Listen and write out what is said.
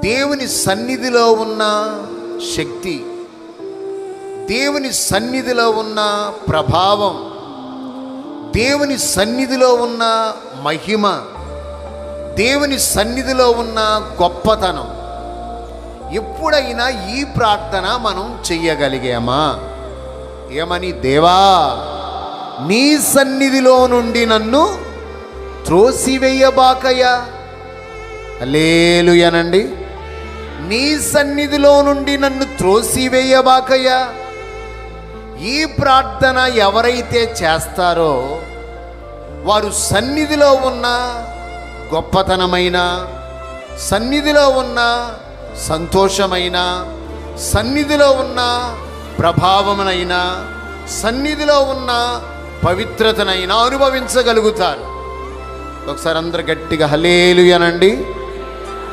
దేవుని సన్నిధిలో ఉన్న శక్తి, దేవుని సన్నిధిలో ఉన్న ప్రభావం, దేవుని సన్నిధిలో ఉన్న మహిమ, దేవుని సన్నిధిలో ఉన్న గొప్పతనం ఎప్పుడైనా ఈ ప్రార్థన మనం చెయ్యగలిగామా? ఏమని? దేవా, నీ సన్నిధిలో నుండి నన్ను త్రోసివేయబాకయ్యా. హల్లెలూయానండి. నీ సన్నిధిలో నుండి నన్ను త్రోసివేయబాకయ్యా. ఈ ప్రార్థన ఎవరైతే చేస్తారో వారు సన్నిధిలో ఉన్న గొప్పతనమైన, సన్నిధిలో ఉన్న సంతోషమైన, సన్నిధిలో ఉన్న ప్రభావమునైనా, సన్నిధిలో ఉన్న పవిత్రతనైనా అనుభవించగలుగుతారు. ఒకసారి అందరు గట్టిగా హల్లెలూయానండి.